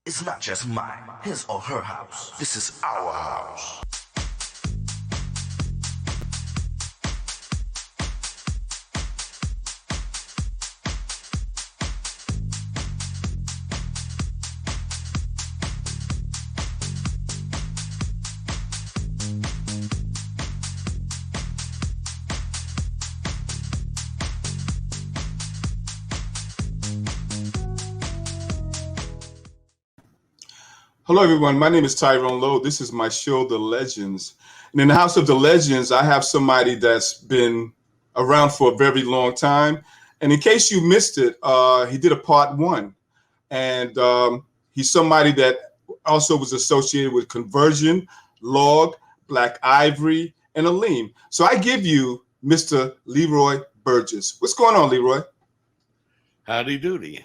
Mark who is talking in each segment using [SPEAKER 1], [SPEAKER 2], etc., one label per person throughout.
[SPEAKER 1] It's not just mine, his or her house. This is our house.
[SPEAKER 2] Hello, everyone. My name is Tyrone Lowe. This is my show, The Legends. And in the House of the Legends, I have somebody that's been around for a very long time. And in case you missed it, he did a part one. And he's somebody that also was associated with Conversion, Log, Black Ivory, and Aleem. So I give you Mr. Leroy Burgess. What's going on, Leroy?
[SPEAKER 3] Howdy doody.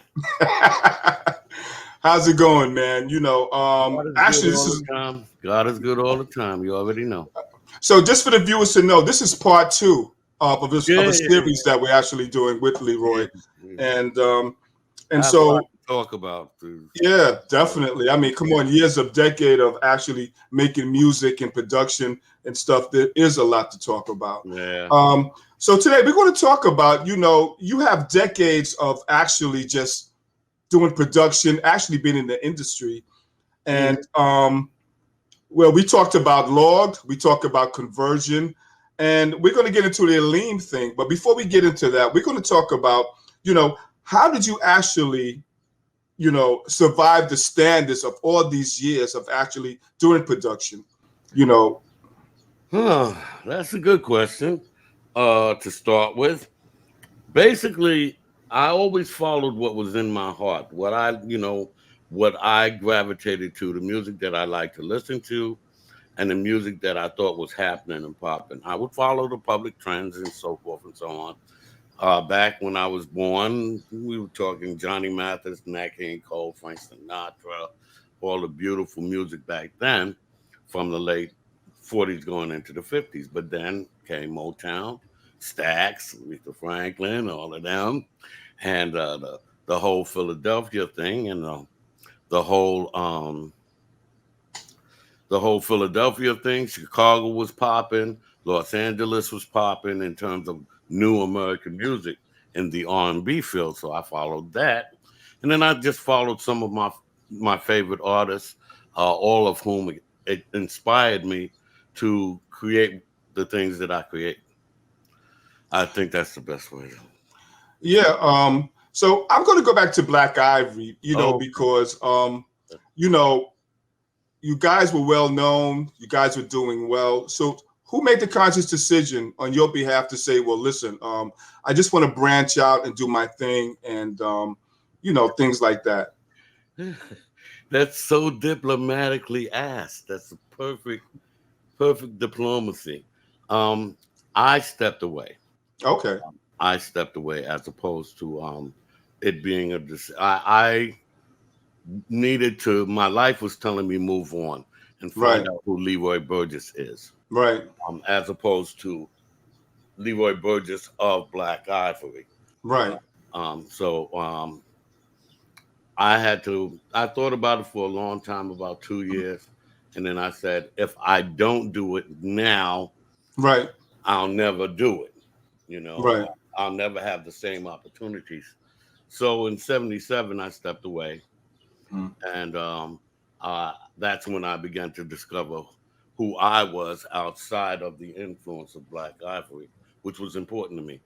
[SPEAKER 2] How's it going, man? You know, actually, this is
[SPEAKER 3] God is good all the time. You already know.
[SPEAKER 2] so. Just for the viewers to know, this is part two of a series that we're actually doing with Leroy, and so
[SPEAKER 3] to talk about.
[SPEAKER 2] Yeah, definitely. I mean, come on, years of decade of actually making music and production and stuff. There is a lot to talk about.
[SPEAKER 3] Yeah.
[SPEAKER 2] So today we're going to talk about, you have decades of actually just doing production, actually being in the industry. And well, we talked about Log, we talked about Conversion, and we're going to get into the Aleem thing. But before we get into that, we're going to talk about, how did you actually, survive the standards of all these years of actually doing production?
[SPEAKER 3] That's a good question to start with. Basically, I always followed what was in my heart, what I gravitated to, the music that I like to listen to, and the music that I thought was happening and popping. I would follow the public trends and so forth and so on. Back when I was born, we were talking Johnny Mathis, Nat King Cole, Frank Sinatra, all the beautiful music back then from the late 40s going into the 50s. But then came Motown, Stax, Aretha Franklin, all of them, and the whole Philadelphia thing, and the whole Philadelphia thing. Chicago was popping, Los Angeles was popping in terms of new American music in the R&B field. So I followed that, and then I just followed some of my favorite artists, all of whom it inspired me to create the things that I create. I think that's the best way.
[SPEAKER 2] Yeah. So I'm going to go back to Black Ivory, because, you guys were well known. You guys were doing well. So who made the conscious decision on your behalf to say, well, listen, I just want to branch out and do my thing and, things like that?
[SPEAKER 3] That's so diplomatically asked. That's a perfect diplomacy. I stepped away.
[SPEAKER 2] Okay.
[SPEAKER 3] I stepped away as opposed to it being I needed to. My life was telling me move on and find out who Leroy Burgess is.
[SPEAKER 2] Right.
[SPEAKER 3] As opposed to Leroy Burgess of Black Ivory.
[SPEAKER 2] Right.
[SPEAKER 3] So I thought about it for a long time, about 2 years. And then I said, if I don't do it now,
[SPEAKER 2] right,
[SPEAKER 3] I'll never do it.
[SPEAKER 2] Right.
[SPEAKER 3] I'll never have the same opportunities. So in 77, I stepped away. And that's when I began to discover who I was outside of the influence of Black Ivory, which was important to me.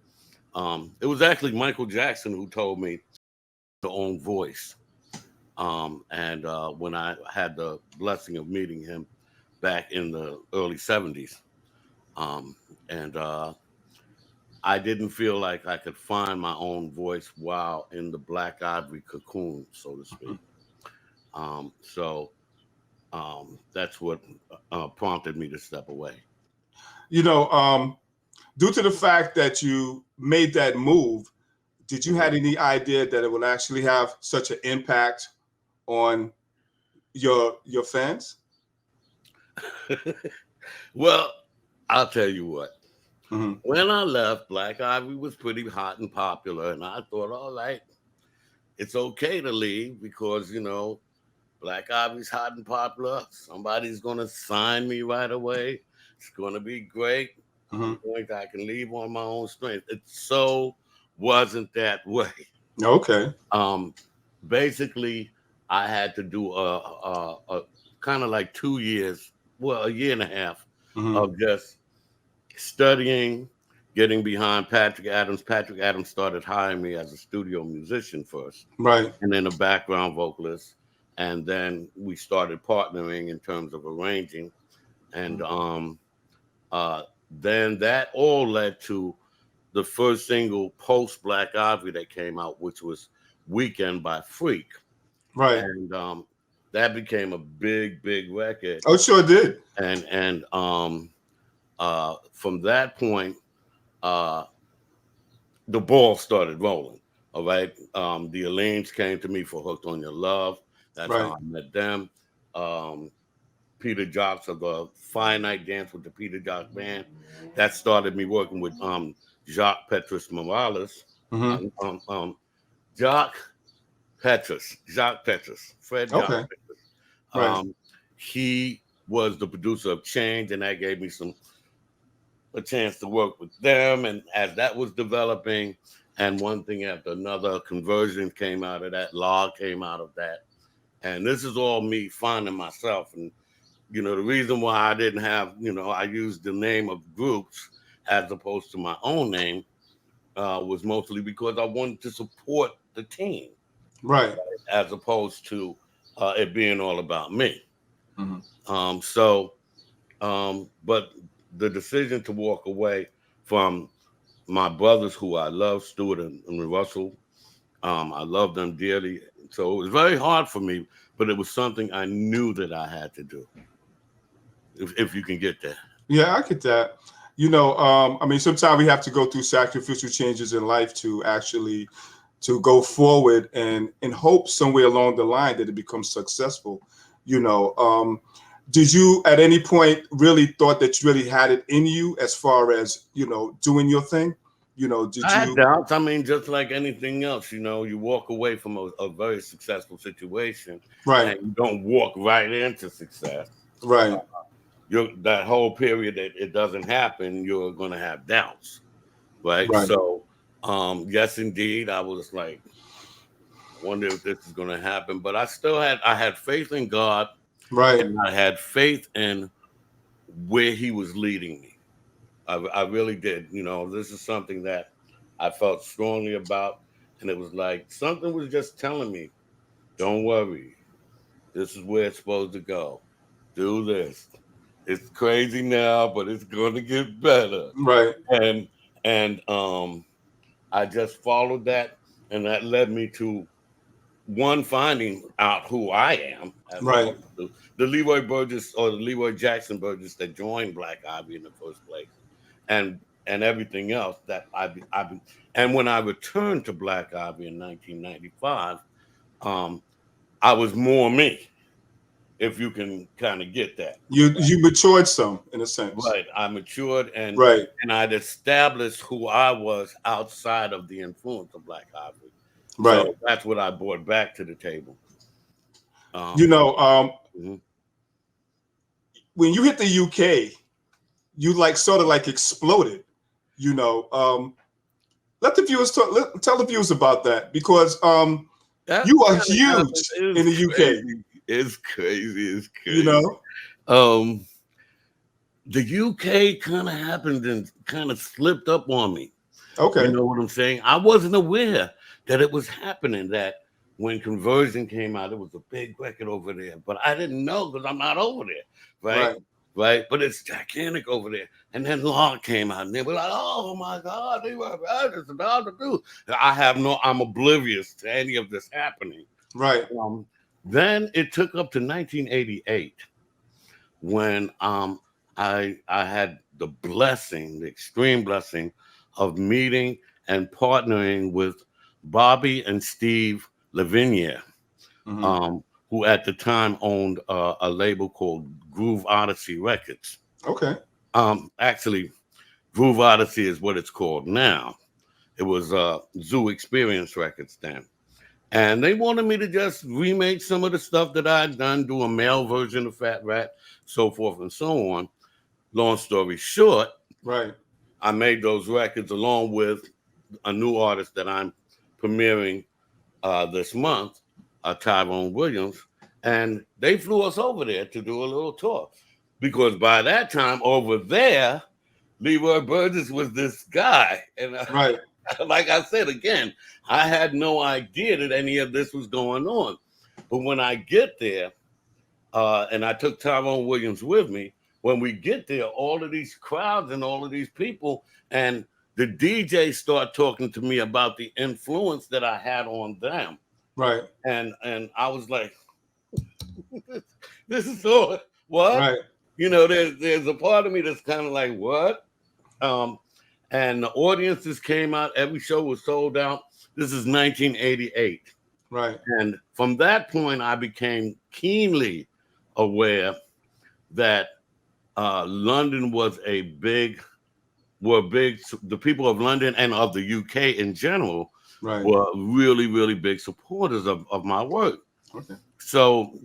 [SPEAKER 3] It was actually Michael Jackson who told me to own voice. And when I had the blessing of meeting him back in the early 70s, and I didn't feel like I could find my own voice while in the Black Ivory cocoon, so to speak. So that's what prompted me to step away.
[SPEAKER 2] Due to the fact that you made that move, did you have any idea that it would actually have such an impact on your fans?
[SPEAKER 3] Well, I'll tell you what. When I left, Black Ivory was pretty hot and popular, and I thought, all right, it's okay to leave because Black Ivory's hot and popular. Somebody's gonna sign me right away. It's gonna be great. I can leave on my own strength. It so wasn't that way.
[SPEAKER 2] Okay.
[SPEAKER 3] Basically, I had to do a kind of like 2 years, well, a year and a half of just studying, getting behind Patrick Adams. Patrick Adams started hiring me as a studio musician first,
[SPEAKER 2] Right.
[SPEAKER 3] and then a background vocalist, and then we started partnering in terms of arranging, and then that all led to the first single post Black Ivory that came out, which was Weekend by Freak.
[SPEAKER 2] Right.
[SPEAKER 3] And that became a big record.
[SPEAKER 2] Oh, sure did.
[SPEAKER 3] And from that point, the ball started rolling. All right. The Aleems came to me for Hooked on Your Love. That's
[SPEAKER 2] Right.
[SPEAKER 3] how I met them. Peter Jocks of the Finite Dance with the Peter Jocks Band. That started me working with Jacques Petrus Morales. Jacques Petrus, Fred Jacques
[SPEAKER 2] Okay.
[SPEAKER 3] Petrus.
[SPEAKER 2] Right.
[SPEAKER 3] He was the producer of Change, and that gave me a chance to work with them. And as that was developing, and one thing after another, Conversion came out of that, Law came out of that. And this is all me finding myself. And, the reason why I didn't have, I used the name of groups as opposed to my own name was mostly because I wanted to support the team.
[SPEAKER 2] Right.
[SPEAKER 3] As opposed to it being all about me. But the decision to walk away from my brothers who I love, Stuart and Russell, I love them dearly. So it was very hard for me, but it was something I knew that I had to do. If you can get that.
[SPEAKER 2] Yeah, I get that. I mean, sometimes we have to go through sacrificial changes in life to actually to go forward and hope somewhere along the line that it becomes successful. Did you at any point really thought that you really had it in you as far as, doing your thing?
[SPEAKER 3] I had doubts. I mean, just like anything else, you walk away from a very successful situation,
[SPEAKER 2] right?
[SPEAKER 3] And you don't walk right into success,
[SPEAKER 2] right?
[SPEAKER 3] That whole period that it doesn't happen, you're going to have doubts, right?
[SPEAKER 2] Right.
[SPEAKER 3] So, yes, indeed, I was like, wonder if this is going to happen, but I had faith in God,
[SPEAKER 2] right?
[SPEAKER 3] And I had faith in where He was leading me. I really did. This is something that I felt strongly about, and it was like something was just telling me, "Don't worry, this is where it's supposed to go. Do this. It's crazy now, but it's going to get better."
[SPEAKER 2] Right.
[SPEAKER 3] And I just followed that, and that led me to one, finding out who I am,
[SPEAKER 2] right?
[SPEAKER 3] The Leroy Burgess or the Leroy Jackson Burgess that joined Black Ivory in the first place, and everything else that I've been. And when I returned to Black Ivory in 1995, I was more me. If you can kind of get that,
[SPEAKER 2] you matured some in a sense,
[SPEAKER 3] right? I matured and
[SPEAKER 2] right,
[SPEAKER 3] and I'd established who I was outside of the influence of Black Ivory.
[SPEAKER 2] right.
[SPEAKER 3] So that's what I brought back to the table.
[SPEAKER 2] When you hit the UK, you sort of exploded. Let the viewers tell the viewers about that, because you are huge in the UK.
[SPEAKER 3] It's crazy. The UK kind of happened and kind of slipped up on me.
[SPEAKER 2] Okay.
[SPEAKER 3] You know what I'm saying? I wasn't aware that it was happening, that when Conversion came out, it was a big record over there. But I didn't know because I'm not over there, right? But it's gigantic over there. And then Law came out, and they were like, "Oh my God, they were just about to do." I'm oblivious to any of this happening.
[SPEAKER 2] Right.
[SPEAKER 3] Then it took up to 1988 when I had the extreme blessing of meeting and partnering with Bobby and Steve Lavigne, who at the time owned a label called Groove Odyssey Records.
[SPEAKER 2] Okay.
[SPEAKER 3] Actually, Groove Odyssey is what it's called now. It was Zoo Experience Records then. And they wanted me to just remake some of the stuff that I had done, do a male version of Fat Rat, so forth and so on. Long story short,
[SPEAKER 2] right.
[SPEAKER 3] I made those records along with a new artist that I'm premiering this month, Tyrone Williams, and they flew us over there to do a little tour. Because by that time over there, Leroy Burgess was this guy. And
[SPEAKER 2] right.
[SPEAKER 3] Like I said, again, I had no idea that any of this was going on. But when I get there, and I took Tyrone Williams with me, when we get there, all of these crowds and all of these people, and the DJs start talking to me about the influence that I had on them.
[SPEAKER 2] Right.
[SPEAKER 3] And I was like, this is so, what?
[SPEAKER 2] Right.
[SPEAKER 3] You know, there's a part of me that's kind of like, what? And the audiences came out. Every show was sold out. This is 1988.
[SPEAKER 2] Right.
[SPEAKER 3] And from that point, I became keenly aware that London was the people of London and of the UK in general were really, really big supporters of my work.
[SPEAKER 2] Okay.
[SPEAKER 3] So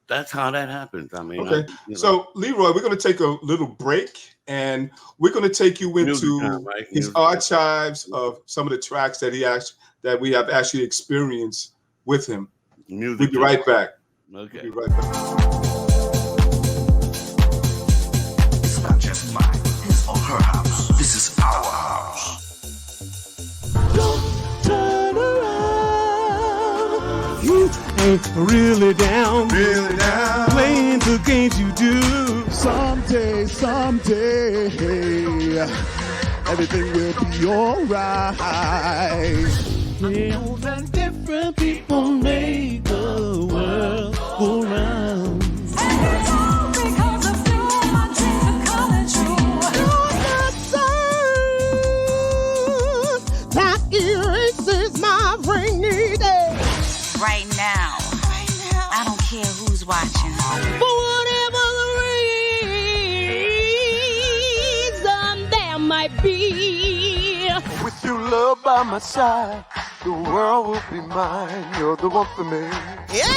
[SPEAKER 3] that's how that happened. I mean,
[SPEAKER 2] okay. So Leroy, we're going to take a little break, and we're going to take you into his archives of some of the tracks that we have actually experienced with him. We'll be right back.
[SPEAKER 3] Okay.
[SPEAKER 2] We'll be right back.
[SPEAKER 1] It's not just mine, his or her house. This is our house.
[SPEAKER 4] Don't turn around. You ain't really down. Playing the games you do. Someday, everything will be alright. Real and different people make the world go round.
[SPEAKER 5] And it's all because of you, my dreams are coming true.
[SPEAKER 4] That erases my rainy day.
[SPEAKER 6] Right now, I don't care who's watching.
[SPEAKER 4] For whatever the reason there might be.
[SPEAKER 7] With your love by my side, the world will be mine. You're the one for me.
[SPEAKER 4] Yeah.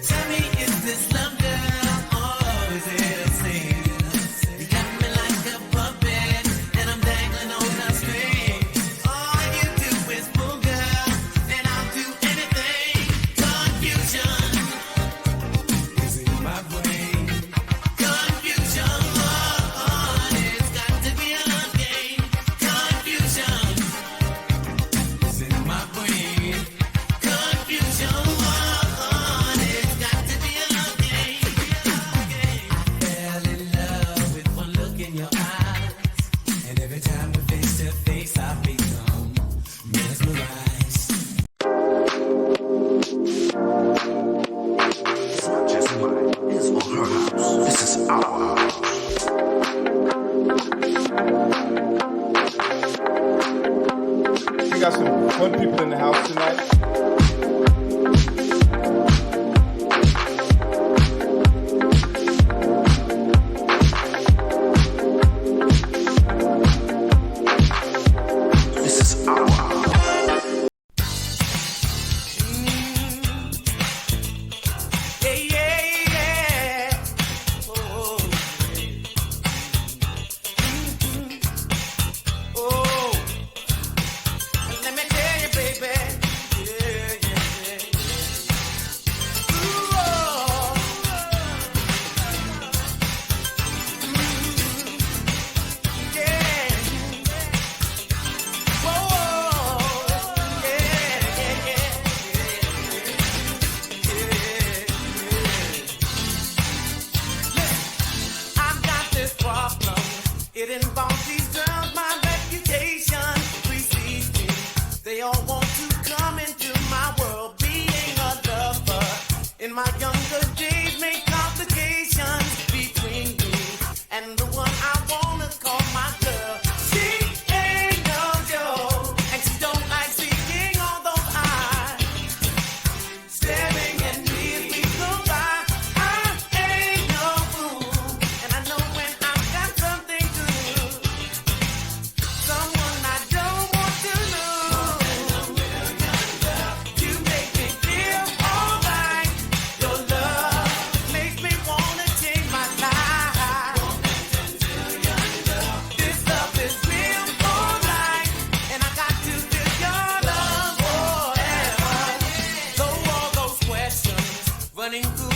[SPEAKER 8] Tell me, is this love, girl, or is it a sin?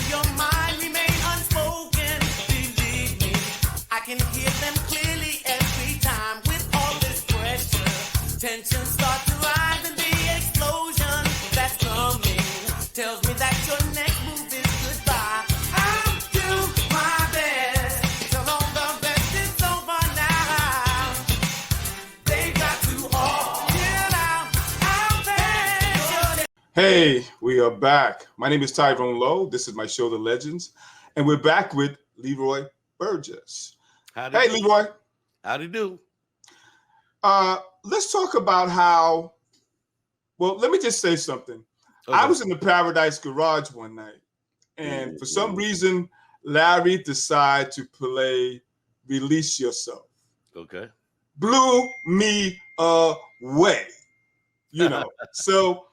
[SPEAKER 8] your mind remain unspoken. Believe me, I can hear them clearly every time. With all this pressure, tension starts to rise, and the explosion that's coming tells me that your next move is goodbye. I'll do my best till all the best is over now. They got to all chill out. I'll bet.
[SPEAKER 2] Hey, we are back. My name is Tyrone Lowe. This is my show, The Legends, and we're back with Leroy Burgess. Hey, Leroy.
[SPEAKER 3] How'd you do?
[SPEAKER 2] Let's talk about how. Well, let me just say something.
[SPEAKER 3] Okay.
[SPEAKER 2] I was in the Paradise Garage one night, and for some reason, Larry decided to play "Release Yourself."
[SPEAKER 3] Okay.
[SPEAKER 2] Blew me away. You know. So,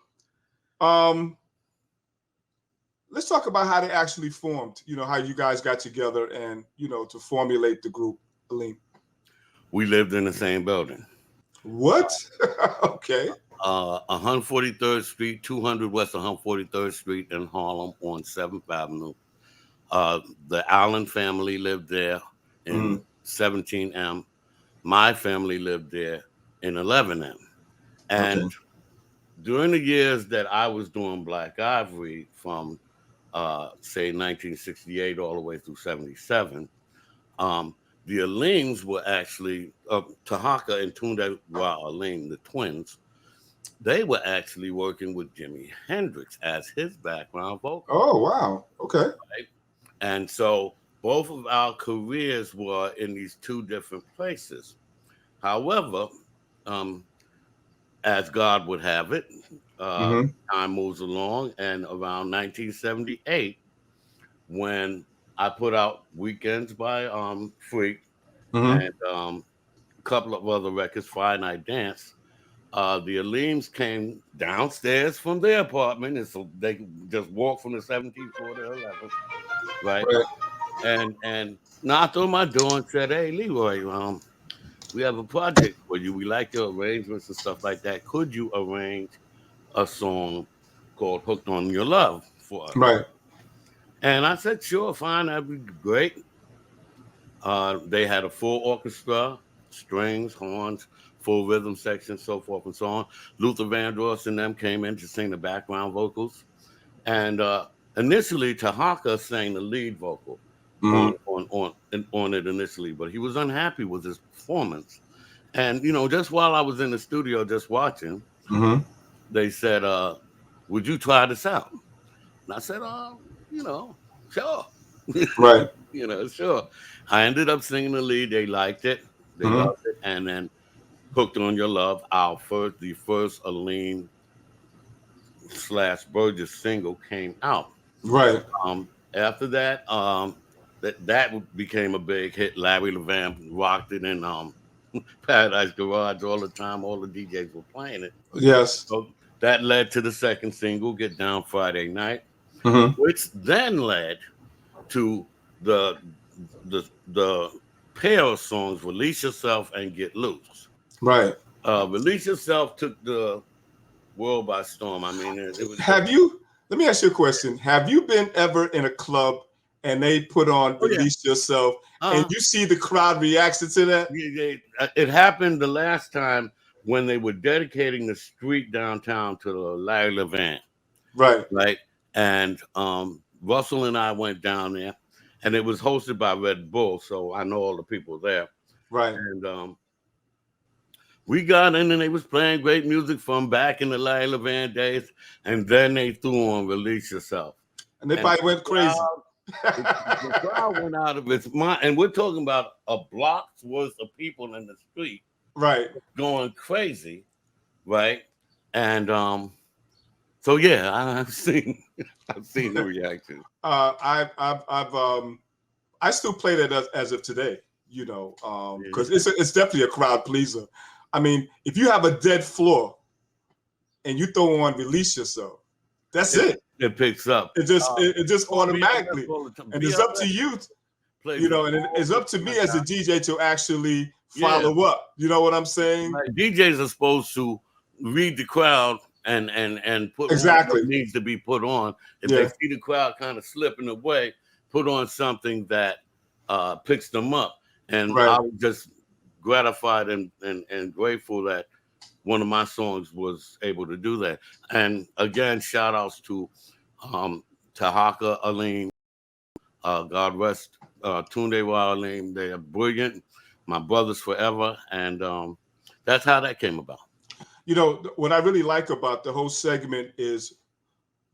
[SPEAKER 2] let's talk about how they actually formed. You know, how you guys got together and to formulate the group. Aleem.
[SPEAKER 3] We lived in the same building.
[SPEAKER 2] What? Okay.
[SPEAKER 3] 143rd Street, 200 West 143rd Street in Harlem on 7th Avenue. The Allen family lived there in 17M. My family lived there in 11M. And during the years that I was doing Black Ivory from, say, 1968 all the way through 77, the Aleems were actually, Tahaka and Tunde Wa Aleem, the twins, they were actually working with Jimi Hendrix as his background vocal.
[SPEAKER 2] Oh, wow. Okay.
[SPEAKER 3] Right? And so both of our careers were in these two different places. However, as God would have it, time moves along, and around 1978, when I put out Weekends by Freak and a couple of other records, Friday Night Dance, the Aleems came downstairs from their apartment, and so they could just walk from the 17th floor to 11th, right? And knocked on my door and said, "Hey, Leroy, we have a project for you. We like your arrangements and stuff like that. Could you arrange a song called Hooked on Your Love for us?"
[SPEAKER 2] Right.
[SPEAKER 3] And I said, "Sure, fine, that'd be great." They had a full orchestra, strings, horns, full rhythm section, so forth and so on. Luther Vandross and them came in to sing the background vocals. And initially, Tahaka sang the lead vocal on it initially, but he was unhappy with his performance. And, just while I was in the studio just watching, they said, "Would you try this out?" And I said, sure.
[SPEAKER 2] Right.
[SPEAKER 3] Sure. I ended up singing the lead. They liked it. They loved it. And then Hooked on Your Love, the first Aleem / Burgess single came out.
[SPEAKER 2] Right.
[SPEAKER 3] After that, that became a big hit. Larry Levan rocked it in Paradise Garage all the time. All the DJs were playing it.
[SPEAKER 2] Yes.
[SPEAKER 3] So that led to the second single, Get Down Friday Night, which then led to the pair of songs, Release Yourself and Get Loose.
[SPEAKER 2] Right.
[SPEAKER 3] Release Yourself took the world by storm. I mean, it was.
[SPEAKER 2] Let me ask you a question. Have you been ever in a club and they put on Release Yourself and you see the crowd reaction to that?
[SPEAKER 3] It happened the last time when they were dedicating the street downtown to the Larry Levan.
[SPEAKER 2] Right.
[SPEAKER 3] Right. And Russell and I went down there, and it was hosted by Red Bull, so I know all the people there.
[SPEAKER 2] Right.
[SPEAKER 3] And we got in, and they was playing great music from back in the Larry Levan days, and then they threw on Release Yourself.
[SPEAKER 2] And they probably went crazy.
[SPEAKER 3] The crowd went out of its mind, and we're talking about a block's worth of people in the street,
[SPEAKER 2] right,
[SPEAKER 3] going crazy, right? And so yeah, I've seen the reaction.
[SPEAKER 2] I still play that as of today, because it's definitely a crowd pleaser. I mean, if you have a dead floor and you throw on Release Yourself, that's it.
[SPEAKER 3] It picks up.
[SPEAKER 2] It just automatically, and it's up to you, and it's up to me as a DJ to actually follow up. You know what I'm saying?
[SPEAKER 3] Like, DJs are supposed to read the crowd and put
[SPEAKER 2] Exactly.
[SPEAKER 3] on what needs to be put on. If
[SPEAKER 2] Yeah.
[SPEAKER 3] they see the crowd kind of slipping away, put on something that picks them up. And
[SPEAKER 2] Right.
[SPEAKER 3] I was just gratified and grateful that one of my songs was able to do that. And again, shout outs to Tahaka Aleem, God rest Tunde Aleem. They are brilliant, my brothers forever, and that's how that came about.
[SPEAKER 2] You know, what I really like about the whole segment is,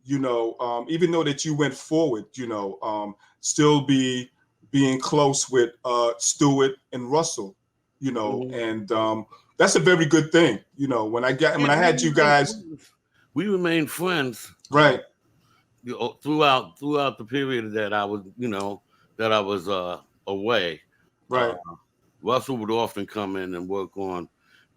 [SPEAKER 2] you know, even though that you went forward, you know, still being close with Stewart and Russell, you know, and that's a very good thing. You know, when I had you guys,
[SPEAKER 3] we remained friends,
[SPEAKER 2] right?
[SPEAKER 3] You know, throughout the period that I was, you know, that I was away.
[SPEAKER 2] Right.
[SPEAKER 3] Russell would often come in and work on.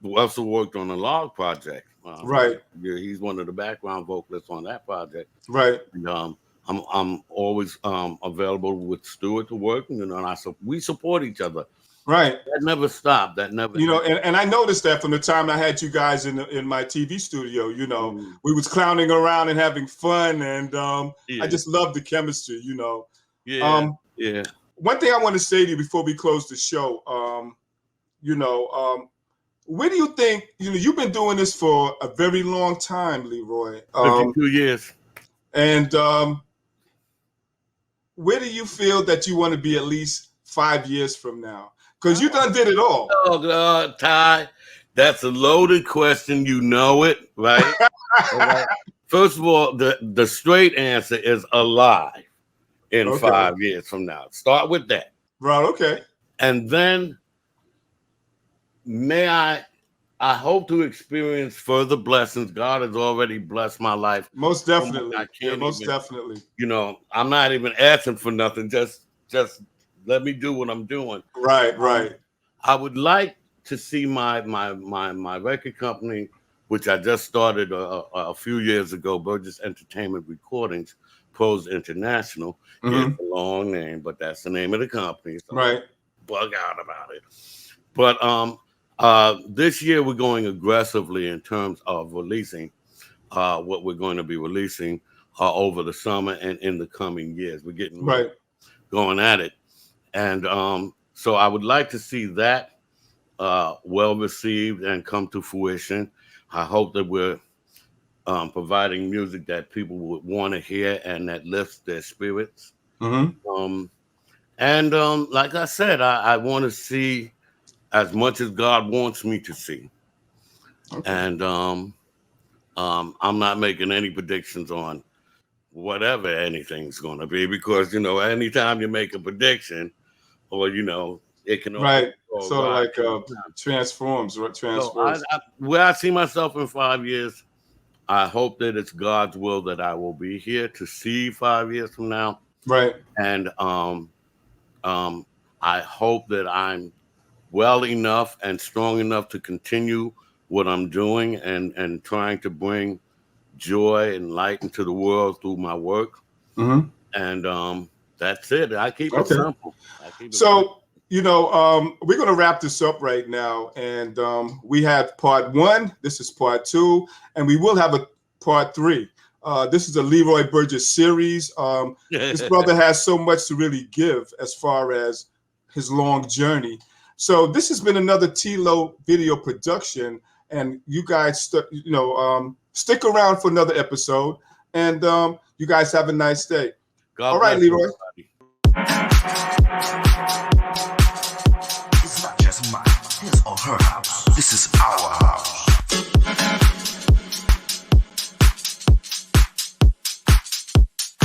[SPEAKER 3] Russell worked on a log project.
[SPEAKER 2] Right.
[SPEAKER 3] Yeah, he's one of the background vocalists on that project.
[SPEAKER 2] Right.
[SPEAKER 3] And, I'm always available with Stewart to work, you know, and we support each other.
[SPEAKER 2] Right.
[SPEAKER 3] That never stopped. That never.
[SPEAKER 2] You know, and I noticed that from the time I had you guys in my TV studio. You know, we was clowning around and having fun, and I just love the chemistry. You know.
[SPEAKER 3] Yeah. Yeah.
[SPEAKER 2] One thing I want to say to you before we close the show, you know, where do you think, you know, you've been doing this for a very long time, Leroy.
[SPEAKER 3] 52 years.
[SPEAKER 2] And where do you feel that you want to be at least 5 years from now? Because you done did it all.
[SPEAKER 3] Oh, God, Ty, that's a loaded question. You know it, right? All right. First of all, the straight answer is alive in 5 years from now. Start with that.
[SPEAKER 2] Right, okay.
[SPEAKER 3] And then I hope to experience further blessings. God has already blessed my life.
[SPEAKER 2] Most definitely.
[SPEAKER 3] Definitely. You know, I'm not even asking for nothing. Just let me do what I'm doing.
[SPEAKER 2] Right, right.
[SPEAKER 3] I would like to see my record company, which I just started a few years ago, Burgess Entertainment Recordings, Pros International. It's a long name, but that's the name of the company. So
[SPEAKER 2] right.
[SPEAKER 3] Bug out about it. But this year we're going aggressively in terms of releasing what we're going to be releasing over the summer and in the coming years. We're getting going at it. And so I would like to see that well received and come to fruition. I hope that we're providing music that people would want to hear and that lifts their spirits. And like I said, I want to see as much as God wants me to see. And I'm not making any predictions on whatever anything's going to be, because, you know, anytime you make a prediction, or, you know, it can
[SPEAKER 2] sort of like transforms.
[SPEAKER 3] So where I see myself in 5 years, I hope that it's God's will that I will be here to see 5 years from now.
[SPEAKER 2] Right.
[SPEAKER 3] And I hope that I'm well enough and strong enough to continue what I'm doing and trying to bring joy and light into the world through my work. And that's it. I keep it simple.
[SPEAKER 2] You know, we're going to wrap this up right now. And we had part 1. This is part 2. And we will have a part 3. This is a Leroy Burgess series. This brother has so much to really give as far as his long journey. So this has been another T-Lo video production. And you guys, stick around for another episode. And you guys have a nice day. All right, Leroy.
[SPEAKER 1] It's not just mine, his or her house. This is our house.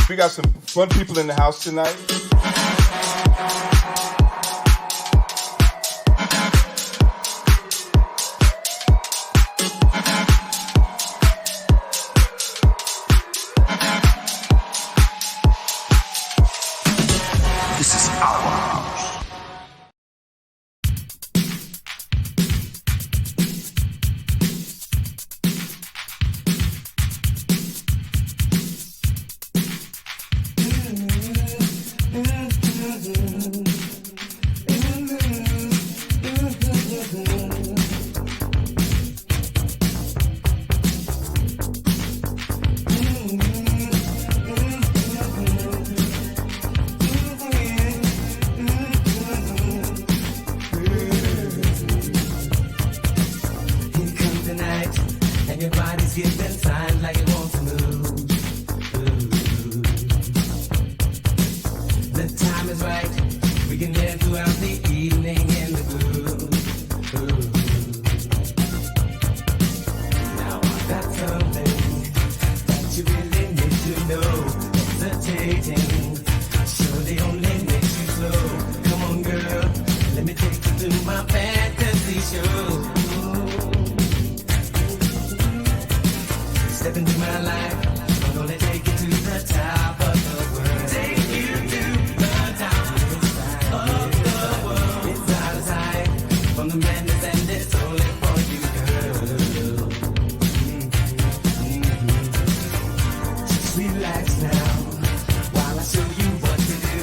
[SPEAKER 2] We got some fun people in the house tonight.
[SPEAKER 1] This is our house.
[SPEAKER 8] The time is right. We can dance throughout the evening in the groove. Now I've got something that you really need to know. Hesitating surely only makes you slow. Come on, girl, let me take you through my fantasy show. Step into my life, I'm gonna take you to the top of the world. Take you to the top of the world. It's out of sight from the madness and it's only for you, girl. Just relax now while I show you what to do.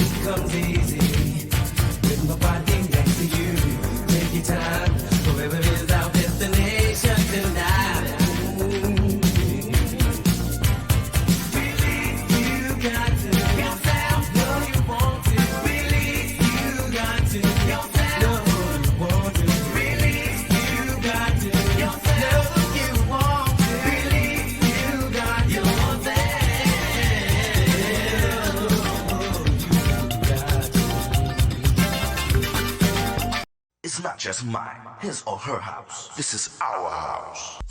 [SPEAKER 8] It comes easy with my body next to you. Take your time, wherever is our destination tonight.
[SPEAKER 1] It's not just mine, his or her house. This is our house.